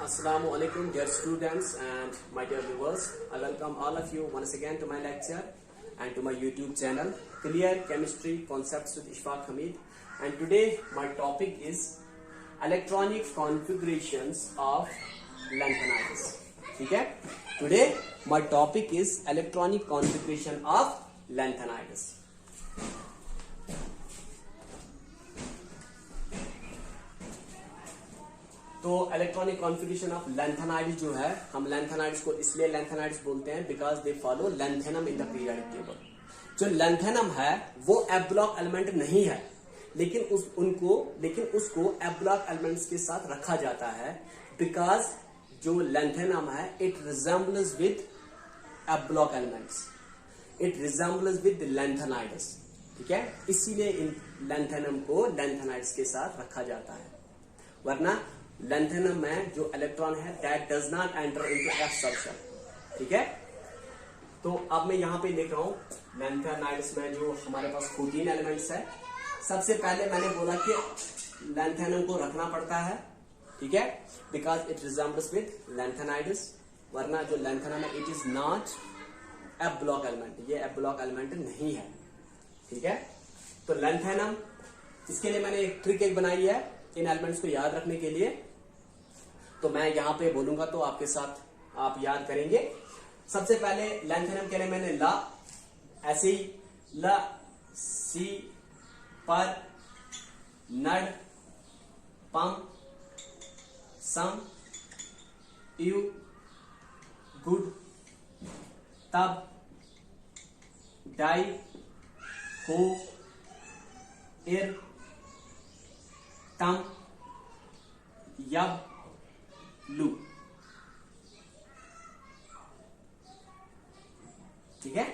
Assalamu alaikum dear students and my dear viewers. I welcome all of you once again to my lecture and to my YouTube channel Clear Chemistry Concepts with Ishfaq Hamid. And today my topic is electronic configurations of lanthanides. ठीक है? Today my topic is electronic configuration of lanthanides. तो electronic configuration of lanthanides जो है, हम lanthanides को इसलिए lanthanides बोलते हैं because they follow lanthanum in the periodic table. जो लैंथेनम है वो एफ ब्लॉक एलिमेंट नहीं है, लेकिन उसको एफ ब्लॉक एलिमेंट्स के साथ रखा जाता है बिकॉज जो लैंथेनम है it resembles with F block elements, it resembles with lanthanides. ठीक है, इसीलिए इन लैंथेनम को लैंथेनाइड्स के साथ रखा जाता है. वरना लैंथेनम में जो इलेक्ट्रॉन है that does not enter into F subshell. ठीक है, तो अब मैं यहां पे लिख रहा हूं लैंथेनाइड्स में जो हमारे पास 14 एलिमेंट्स है. सबसे पहले मैंने बोला कि लैंथेनम को रखना पड़ता है. ठीक है, because it resembles with lanthanides. वरना जो लैंथेनम है it is not F block element, ये एफ ब्लॉक एलिमेंट नहीं है. ठीक है, तो लैंथेनम, इसके लिए मैंने एक ट्रिक बनाई है इन एलिमेंट्स को याद रखने के लिए. तो मैं यहां पे बोलूंगा तो आपके साथ आप याद करेंगे. सबसे पहले लैंथेनम के लिए मैंने ला, ऐसे ही ल सी पर नड पम सम यू गुड तब डाई हो ir तम यब लू. ठीक है,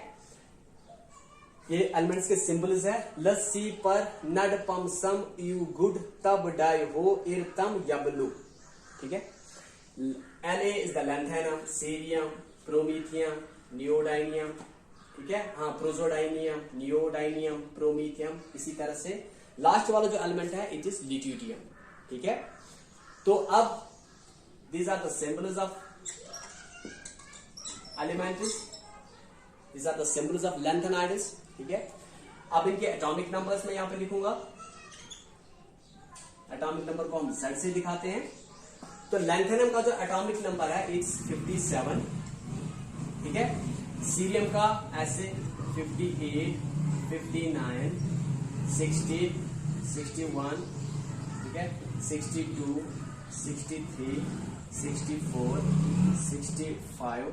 ये एलिमेंट्स के सिंबल्स है. लस्सी पर नड पम सम यू गुड तब डाई हो इर तम यब लू. ठीक है, Na is the lanthanum, cerium, promethium, neodymium. ठीक है, हाँ, प्रोजोडाइनियम, नियोडाइनियम, प्रोमीथियम. इसी तरह से लास्ट वाला जो एलिमेंट है इट इज लिट्यूटियम. ठीक है, तो अब these are the symbols of elements, these are the symbols of lanthanides. ठीक है, अब इनके एटॉमिक नंबर्स में यहां पे लिखूंगा. एटॉमिक नंबर को हम Z से दिखाते हैं. तो लैंथेनम का जो एटॉमिक नंबर है इट्स 57. ठीक है, सीरियम का ऐसे 58, 59, 60, 61. ठीक है, 62, 63, 64, 65,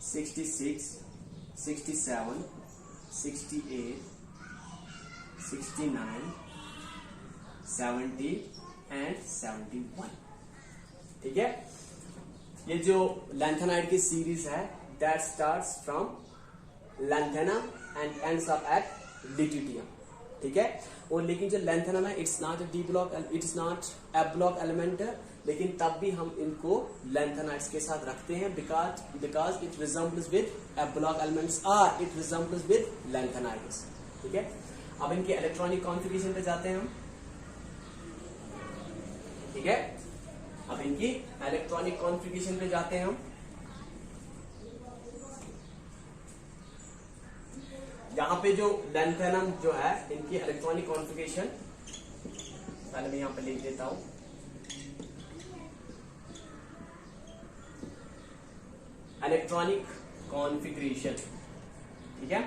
66, 67, 68, 69, 70 एंड 71. ठीक है, ये जो लैंथेनाइड की सीरीज है that starts from lanthanum and ends up at lutetium. ठीक है, और लेकिन जो लैंथेनम है it's not D block, it's not F block element, लेकिन तब भी हम इनको लैंथेनाइड्स के साथ रखते हैं because it resembles with F block elements और इट रिजेंबल्स विद लैंथेनाइड्स. ठीक है, अब इनके इलेक्ट्रॉनिक कॉन्फ़िगरेशन पे जाते हैं हम. ठीक है, अब इनकी इलेक्ट्रॉनिक कॉन्फ़िगरेशन पे जाते हैं हम. यहां पे जो लैंथेनम जो है इनकी इलेक्ट्रॉनिक कॉन्फ़िगरेशन पहले मैं यहां पे लिख देता हूं. Electronic configuration. ठीक है,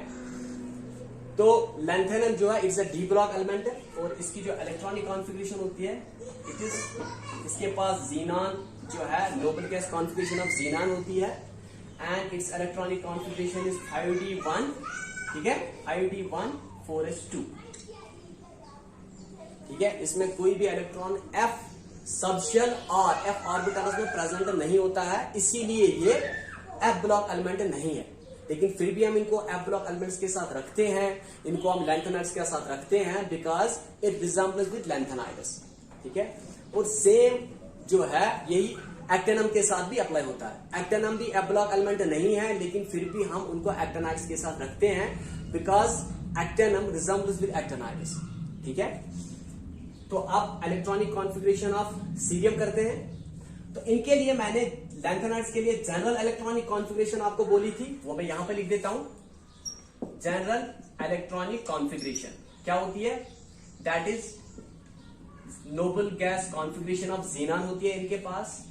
तो लैंथेनम जो है it's a D block element है और इसकी जो इलेक्ट्रॉनिक कॉन्फ़िगरेशन होती है इट इज, इसके पास जीनान जो है Nobel gas configuration of xenon होती है and it's electronic configuration is 5d1. ठीक है, 5d1 4s2. ठीक है, इसमें कोई भी इलेक्ट्रॉन एफ सबशेल और एफ ऑर्बिटल्स में प्रेजेंट नहीं होता है, इसीलिए ये एफ ब्लॉक एलिमेंट नहीं है. लेकिन फिर भी हम इनको एफ ब्लॉक एलिमेंट्स के साथ रखते हैं, इनको हम लैंथेनाइड्स के साथ रखते हैं because it resembles with lanthanides. ठीक है, और सेम जो है यही एक्टेनम के साथ भी अप्लाई होता है. एक्टेनम भी एफ ब्लॉक एलिमेंट नहीं है, लेकिन फिर भी हम उनको एक्टेनाइड्स के साथ रखते हैं बिकॉज एक्टेनम रिजेंबल्स विद एक्टेनाइड्स. ठीक है, तो अब इलेक्ट्रॉनिक कॉन्फ़िगरेशन ऑफ सीरियम करते हैं। तो इनके लिए मैंने लैंथेनाइड्स के लिए जनरल इलेक्ट्रॉनिक कॉन्फ़िगरेशन आपको बोली थी, वो मैं यहां पे लिख देता हूं। जनरल इलेक्ट्रॉनिक कॉन्फ़िगरेशन क्या होती है? That is noble gas configuration of xenon होती है इनके पास,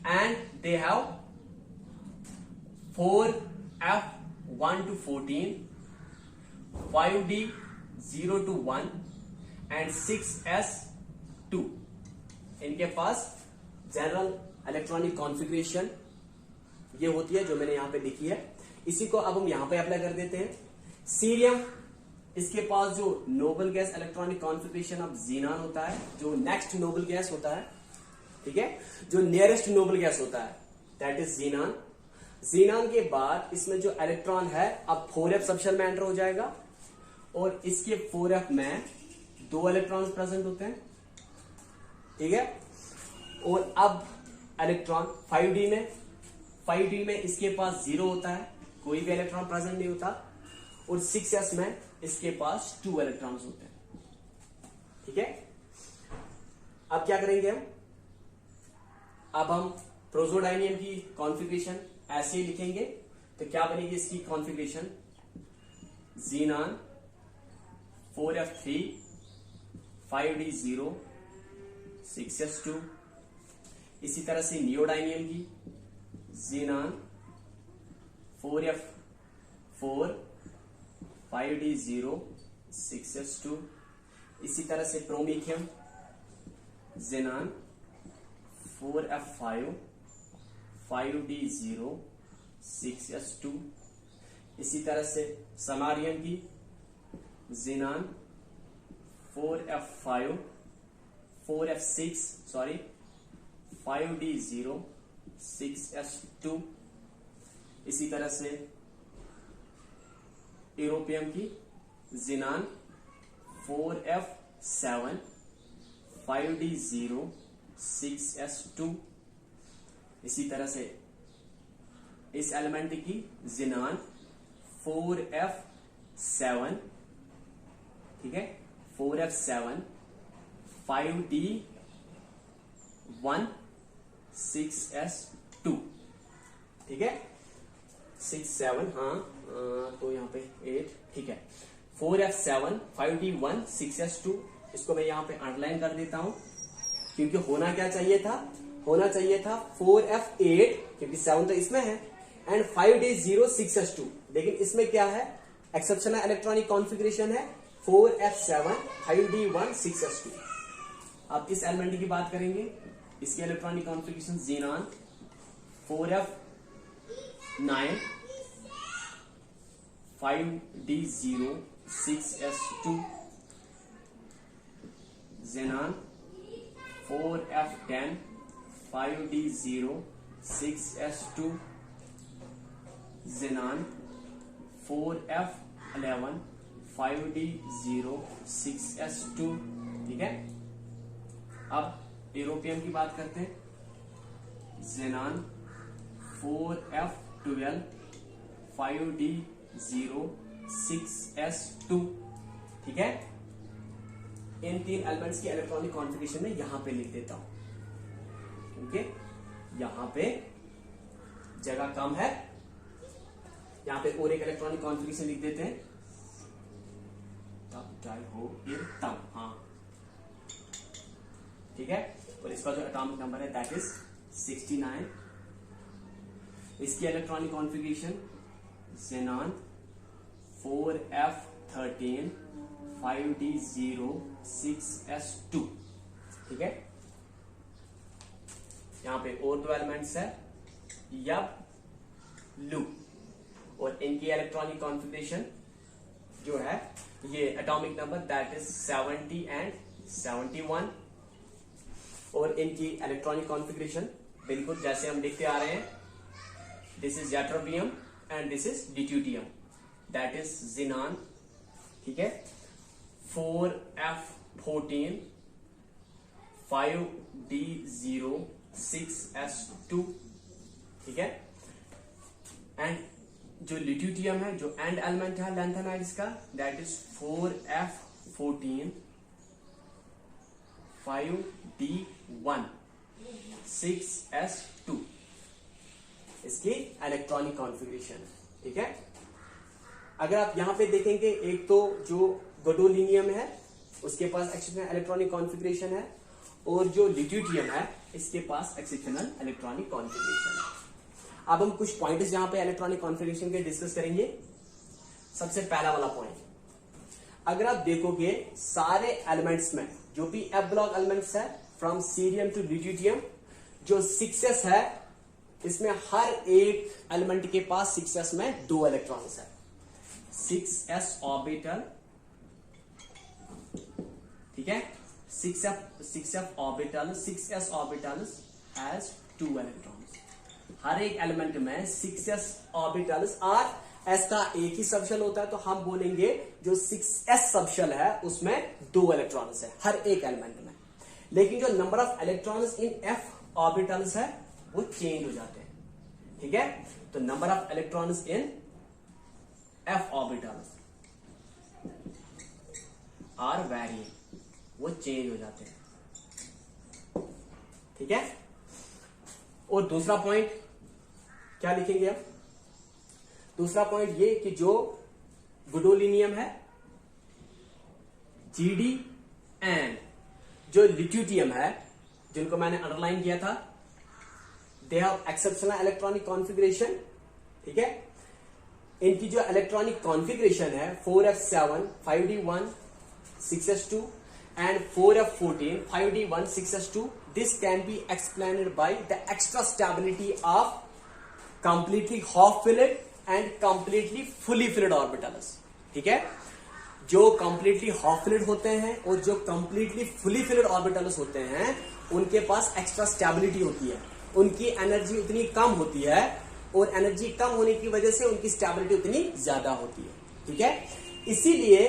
and they have 4f1 to 14, 5d 0 to 1 and 6s2। इनके पास जनरल इलेक्ट्रॉनिक कॉन्फ़िगरेशन ये होती है जो मैंने यहां पे लिखी है। इसी को अब हम यहां पे अप्लाई कर देते हैं। सीरियम, इसके पास जो noble gas electronic configuration of xenon होता है, जो नेक्स्ट नोबल गैस होता है, ठीक है, जो नियरेस्ट नोबल गैस होता है, दैट इज ज़ीनान। ज़ीनान के बाद इसमें जो इलेक्ट्रॉन है अब 4f सबशेल में एंटर हो जाएगा, और इसके 4f में 2 इलेक्ट्रॉन्स प्रेजेंट होते हैं, ठीक है। और अब इलेक्ट्रॉन 5d में इसके पास 0 होता है, कोई भी इलेक्ट्रॉन प्रेजेंट नहीं होता, और 6s में इसके पास 2 इलेक्ट्रॉन्स होते हैं, ठीक है। अब क्या करेंगे हम? अब हम प्रोजोडायनियम की कॉन्फ़िगरेशन ऐसे ही लिखेंगे। तो क्या बनेगी इसकी configuration? Xenon 4f3, 5d0, 6s2। इसी तरह से नियोडायनियम की ज़ीनान 4f4, 5d0, 6s2। इसी तरह से promethium xenon 4f5, 5d0, 6s2। इसी तरह से समारियम की ज़ीनान 4f6, 5d0, 6s2। इसी तरह से यूरोपियम की ज़ीनान 4f7, 5d0, 6s2। इसी तरह से इस एलिमेंट की ज़ीनान 4f7, ठीक है, 4f7, 5d1, 6s2, ठीक है, 6, 7, हाँ, तो यहां पे 8, ठीक है। 4f7, 5d1, 6s2, इसको मैं यहां पे अंडरलाइन कर देता हूं, क्योंकि होना क्या चाहिए था? होना चाहिए था 4f8, क्योंकि 7 तो इसमें है, एंड 5d0, 6s2। लेकिन इसमें क्या है? एक्सेप्शनल इलेक्ट्रॉनिक कॉन्फ़िगरेशन है 4f7, 5d1, 6s2। अब इस एलिमेंट की बात करेंगे, इसकी electronic configuration xenon 4f9, 5d0, 6s2। Xenon 4f10, 5d0, 6s2। Xenon 4f11, 5d0, 6s2, ठीक है। अब यूरोपियम की बात करते हैं। ज़ीनान 4f12, 5d0, 6s2, ठीक है। इन 3 एलिमेंट्स की इलेक्ट्रॉनिक कॉन्फ़िगरेशन में यहां पे लिख देता हूं, क्योंकि यहां पे जगह कम है। यहां पे और एक इलेक्ट्रॉनिक कॉन्फ़िगरेशन लिख देते हैं, तब डाई हो तब, हाँ, ठीक है। और इसका जो एटॉमिक नंबर है दैट इज 69। इसकी electronic configuration xenon 4f13, 5d0, 6s2, ठीक है। यहां पे और 2 एलिमेंट्स है, यब, लू, और इनकी इलेक्ट्रॉनिक कॉन्फ़िगरेशन जो है ये atomic number that is 70 and 71। और इनकी इलेक्ट्रॉनिक कॉन्फ़िगरेशन बिल्कुल जैसे हम लिखते आ रहे हैं, this is europium and this is deuterium, that is xenon, ठीक है, 4f14, 5d0, 6s2, ठीक है। एंड जो ल्यूटियम है, जो एंड एलिमेंट है लैंथेनाइड्स का, that is 4f14, 5d1 6s2 इसकी इलेक्ट्रॉनिक कॉन्फ़िगरेशन है। ठीक है, अगर आप यहां पे देखेंगे, एक तो जो गैडोलीनियम है उसके पास एक्सेप्शनल इलेक्ट्रॉनिक कॉन्फ़िगरेशन है, और जो लिथ्यूटियम है इसके पास एक्सेप्शनल इलेक्ट्रॉनिक कॉन्फ़िगरेशन है। अब हम कुछ पॉइंट्स यहां पे इलेक्ट्रॉनिक कॉन्फ़िगरेशन के डिस्कस करेंगे। सबसे पहला वाला पॉइंट, अगर आप देखोगे सारे एलिमेंट्स में जो भी एफ ब्लॉक एलिमेंट्स है फ्रॉम सीरियम टू लिथ्यूटियम, जो 6s है इसमें हर एक एलिमेंट के पास 6s में 2 इलेक्ट्रॉन्स है। 6s ऑर्बिटल, ठीक है, 6s ऑर्बिटल्स हैज 2 इलेक्ट्रॉन्स। हर एक एलिमेंट में 6s ऑर्बिटल्स, और s का एक ही सबशेल होता है तो हम बोलेंगे जो 6s सबशेल है उसमें 2 इलेक्ट्रॉन्स है हर एक एलिमेंट में। लेकिन जो number of electrons in f orbitals है वो चेंज हो जाते हैं। ठीक है, तो number of electrons in f orbitals are variable, वो चेंज हो जाते हैं। ठीक है, और दूसरा पॉइंट क्या लिखेंगे आप? दूसरा पॉइंट ये कि जो गैडोलीनियम है GD एंड जो लिथ्यूटियम है, जिनको मैंने अंडरलाइन किया था, they have exceptional electronic configuration. ठीक है, इनकी जो इलेक्ट्रॉनिक कॉन्फ़िगरेशन है 4f7 5d1 6s2 and 4f14 5d1 6s2, this can be explained by the extra stability of completely half filled and completely fully filled orbitals। ठीक है, जो completely half filled होते हैं और जो completely fully filled orbitals होते हैं उनके पास एक्स्ट्रा स्टेबिलिटी होती है, उनकी एनर्जी उतनी कम होती है, और एनर्जी कम होने की वजह से उनकी स्टेबिलिटी उतनी ज्यादा होती है। ठीक है, इसीलिए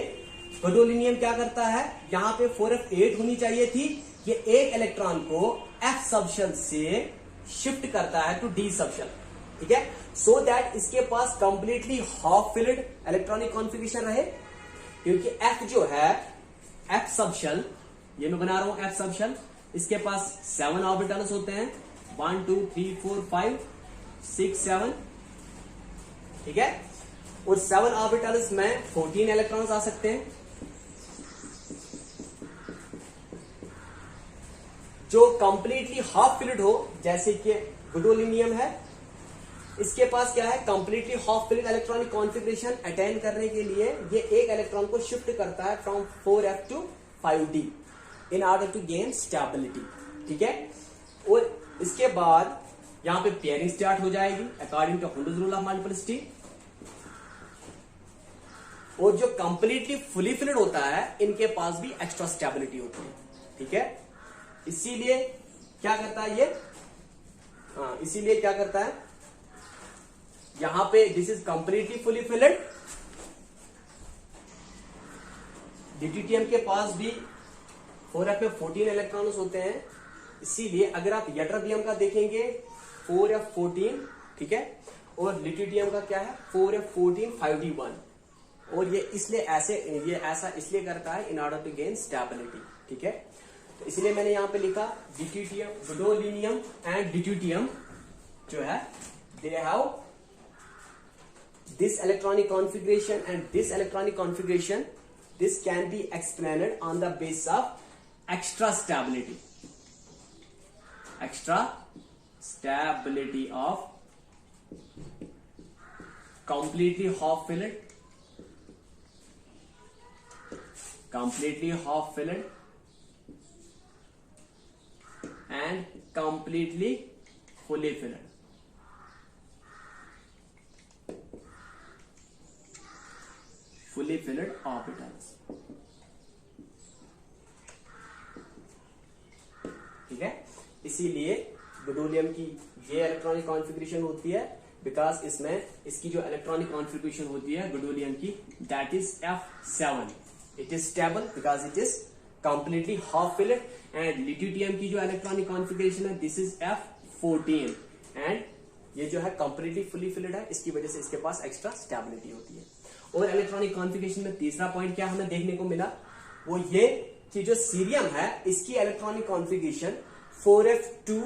गैडोलीनियम क्या करता है, यहां पे 4f8 होनी चाहिए थी, ये एक इलेक्ट्रॉन को f सबशेल से शिफ्ट करता है टू d सबशेल। ठीक है, सो दैट इसके पास completely half filled electronic configuration रहे, क्योंकि f जो है f सबशेल, ये मैं बना रहा हूं f सबशेल, इसके पास 7 ऑर्बिटल्स होते हैं, 1 2 3 4 5 6 7। ठीक है, और 7 ऑर्बिटल्स में 14 इलेक्ट्रॉन्स आ सकते हैं। जो कंप्लीटली हाफ फिल्ड हो, जैसे कि गैडोलीनियम है, इसके पास क्या है, completely half filled electronic configuration attain करने के लिए ये एक इलेक्ट्रॉन को शिफ्ट करता है from 4f to 5d in order to gain stability. ठीक है, और इसके बाद यहां पे पेयरिंग स्टार्ट हो जाएगी according to Hund's rule of multiplicity, और जो कंप्लीटली फुली फिल्ड होता है इनके पास भी एक्स्ट्रा स्टेबिलिटी होती है। ठीक है, इसीलिए क्या करता है ये, इसीलिए क्या करता है, यहां पे this is completely fully filled, lutetium के पास भी 4f में 14 इलेक्ट्रॉन्स होते हैं, इसीलिए अगर आप यट्रबियम का देखेंगे 4f14, ठीक है, और लिथ्यूटियम का क्या है 4f14 5d1, और ये इसलिए ऐसा इसलिए करता है in order to gain stability. ठीक है, तो इसलिए मैंने यहां पे लिखा लिथ्यूटियम, गैडोलीनियम एंड लिथ्यूटियम जो है they have this electronic configuration, and this electronic configuration, this can be explained on the basis of extra stability of completely half filled and completely fully filled। fully filled orbitals। ठीक है, इसीलिए gadolinium की ये electronic configuration होती है, because इसमें इसकी जो इलेक्ट्रॉनिक कॉन्फ़िगरेशन होती है गैडोलियम की, that is F7। It is stable because it is completely half filled, and lutetium की जो इलेक्ट्रॉनिक कॉन्फ़िगरेशन है दिस इज F14, एंड ये जो है कंप्लीटली फुली फिल्ड है, इसकी वजह से इसके पास एक्स्ट्रा स्टेबिलिटी होती है। और इलेक्ट्रॉनिक कॉन्फ़िगरेशन में तीसरा पॉइंट क्या हमें देखने को मिला, वो ये कि जो सीरियम है इसकी इलेक्ट्रॉनिक कॉन्फ़िगरेशन 4f2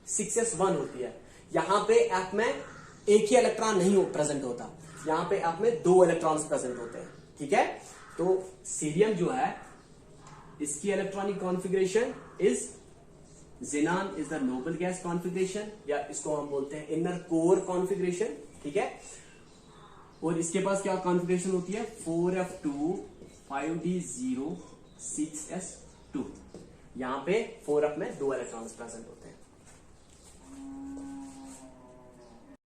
6s1 होती है। यहां पे एफ में एक ही इलेक्ट्रॉन नहीं प्रेजेंट होता, यहां पे एफ में 2 इलेक्ट्रॉन्स प्रेजेंट होते हैं। ठीक है, तो सीरियम जो है इसकी electronic configuration is xenon is the noble gas configuration, या इसको हम बोलते हैं इनर कोर कॉन्फ़िगरेशन। ठीक है, और इसके पास क्या कॉन्फ़िगरेशन होती है 4f2 5d0 6s2। यहां पे 4f में 2 इलेक्ट्रॉन्स प्रेजेंट होते हैं।